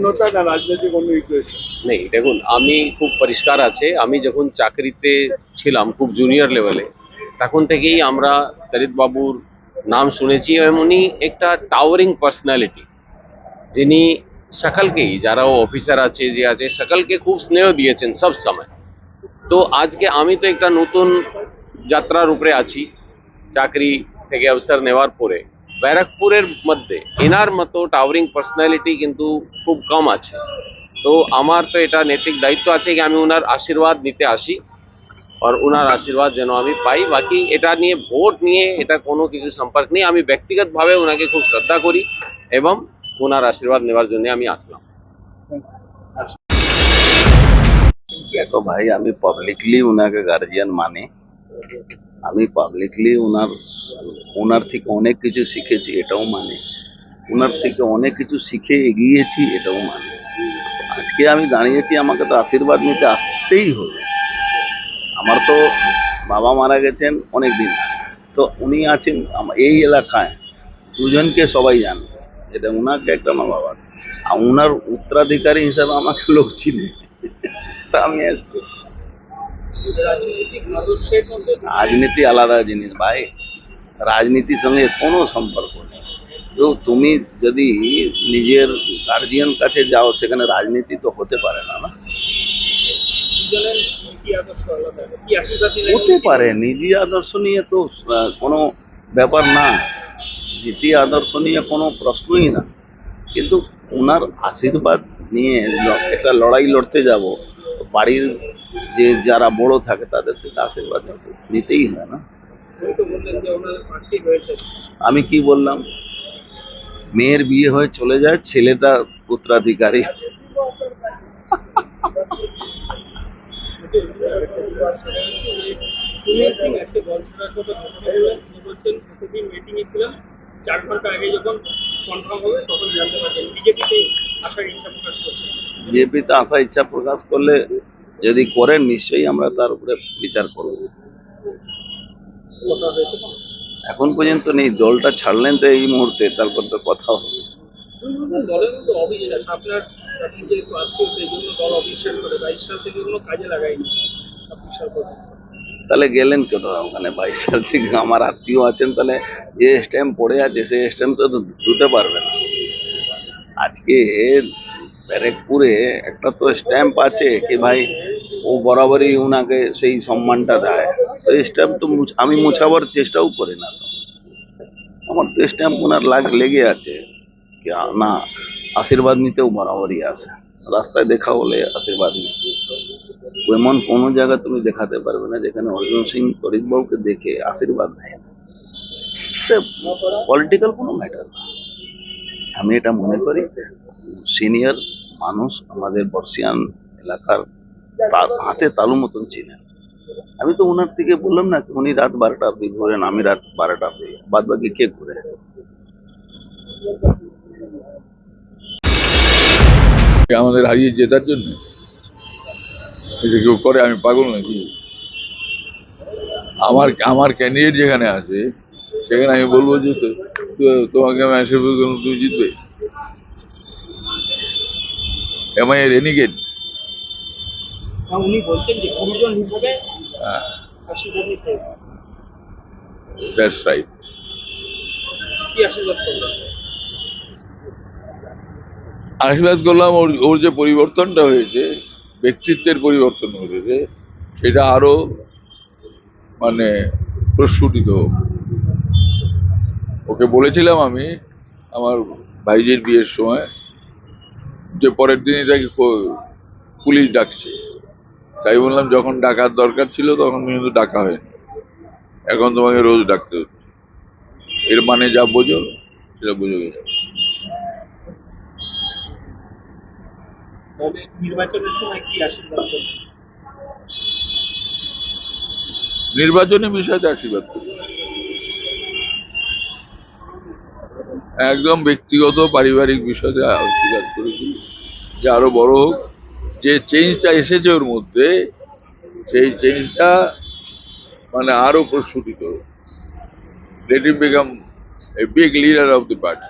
না রাজনৈতিক অন্য ইকুয়েশন নেই। দেখুন, আমি খুব পরিষ্কার আছে, আমি যখন চাকরিতে ছিলাম খুব জুনিয়র লেভেলে, তখন থেকেই আমরা ললিত বাবুর নাম শুনেছি এবং উনি একটা টাওয়ারিং পার্সোনালিটি, যিনি সকলকেই, যারা অফিসার আছে যে আছে সকলকে খুব স্নেহ দিয়েছেন সব সময়। তো আজকে আমি তো একটা নতুন যাত্রার উপরে আছি, চাকরি থেকে অবসর নেওয়ার পরে ব্যারাকপুরের মধ্যে এনার মতো টাওয়ারিং পার্সোনালিটি কিন্তু খুব কম আছে। তো আমার তো এটা নৈতিক দায়িত্ব আছে কি আমি ওনার আশীর্বাদ নিতে আসি, আর ওনার আশীর্বাদ যেন আমি পাই। বাকি এটা নিয়ে ভোট নিয়ে এটা কোনো কিছু সম্পর্ক নেই, আমি ব্যক্তিগতভাবে ওনাকে খুব শ্রদ্ধা করি এবং ওনার আশীর্বাদ নেওয়ার জন্য আমি আসলাম। দেখো ভাই, আমি পাবলিকলি ওনাকে গার্জিয়ান মানি। আমি পাবলিকলি ওনার থেকে অনেক কিছু শিখেছি, এটাও মানে ওনার থেকে অনেক কিছু শিখে এগিয়েছি, এটাও মানে। আজকে আমি দাঁড়িয়েছি, আমাকে তো আশীর্বাদ নিতে আসতেই হবে। আমার তো বাবা মারা গেছেন অনেক দিন, তো উনি আছেন এই এলাকায়, দুজনকে সবাই জানে, এটা ওনাকে একটা আমার বাবা, আর ওনার উত্তরাধিকারী হিসাবে আমাকে লোক চিনে, তা আমি আসছি। রাজনীতি আলাদা জিনিস ভাই, রাজনীতির সঙ্গে কোনো সম্পর্ক নেই। তো তুমি যদি নিজের গার্জিয়ান কাছে যাও, সেখানে রাজনীতি তো হতে পারে না। না হতে পারে, নীতি আদর্শ নিয়ে তো কোনো ব্যাপার না, নীতি আদর্শ নিয়ে কোনো প্রশ্নই না। কিন্তু ওনার আশীর্বাদ নিয়ে একটা লড়াই লড়তে যাব, বাড়ির যে যারা বড় থাকে তাদের থেকে আশীর্বাদ নিতেই হয় না। আমি কি বললাম, মেয়ের বিয়ে হয়ে চলে যায়, ছেলেটা উত্তরাধিকারী। বিজেপিতে আসার ইচ্ছা প্রকাশ করলে, যদি করেন, নিশ্চয়ই আমরা তার উপরে বিচার করব। এখন পর্যন্ত নেই, দলটা ছাড়লেন তো এই মুহূর্তে, তারপর তো কথা হবে। তাহলে গেলেন কেন ওখানে? 22 সাল থেকে আমার আত্মীয় আছেন, তাহলে যে স্ট্যাম্প পড়ে আছে সেই স্ট্যাম্প তো ধুতে পারবে না। আজকে ব্যারেকপুরে একটা তো স্ট্যাম্প আছে কি ভাই, ও বরাবরই ওনাকে সেই সম্মানটা দেয়, তো স্ট্যাম্প তো আমি মুছাবার চেষ্টাও করি না। তো আমার তো স্ট্যাম্প ওনার লেগে আছে কি না, আশীর্বাদ নিতেও বরাবরই আসে, রাস্তায় দেখা হলে আশীর্বাদ নিই। এমন কোনো জায়গা তুমি দেখাতে পারবে না যেখানে অর্জুন সিং তরিকবাবুকে দেখে আশীর্বাদ নেয়। সে পলিটিক্যাল কোনো ম্যাটার না। আমি এটা মনে করি, সিনিয়র মানুষ আমাদের বর্ষিয়ান এলাকার, তার হাতে তালু মতন চিনেন। আমি তো ওনার থেকে বললাম না, উনি রাত 12টা অব্দি ঘুরেন, আমি রাত 12টা অব্দি, বাদ বাকি কে ঘুরে? আমাদের হারিয়ে জেতার জন্য এটা কেউ করে? আমি পাগল নাকি? আমার ক্যান্ডিডেট যেখানে আছে সেখানে আমি বলবো যে তোমাকে আমি আশীর্বাদ করলাম, তুমি জিতবে। Am I renegade? উনি বলছেন যে গুরুজন হিসেবে আশীর্বাদ নিতে এসেছেন। That's right. কি আশীর্বাদ করলেন? আশীর্বাদ করলাম ওর যে পরিবর্তনটা হয়েছে, ব্যক্তিত্বের পরিবর্তন হয়েছে, সেটা আরো মানে প্রস্ফুটিত হোক। ওকে বলেছিলাম আমি আমার ভাইজির বিয়ের সময় যে পরের দিনই তাকে পুলিশ ডাকছে, তাই বললাম যখন ডাকার দরকার ছিল তখন কিন্তু ডাকা হয়নি, এখন তোমাকে রোজ ডাকতে হচ্ছে। এর মানে যা বোঝো সেটা বুঝে গেছে। নির্বাচনের সময় কি আশীর্বাদ করলেন? নির্বাচনী বিষয়তে আশীর্বাদ করি, একদম ব্যক্তিগত পারিবারিক বিষয়ে আশীর্বাদ করেছি যে আরো বড় হোক, যে চেঞ্জটা এসেছে ওর মধ্যে সেই চেঞ্জটা মানে আরো প্রস্ফুটিত হোক। Let him become a big leader of the party.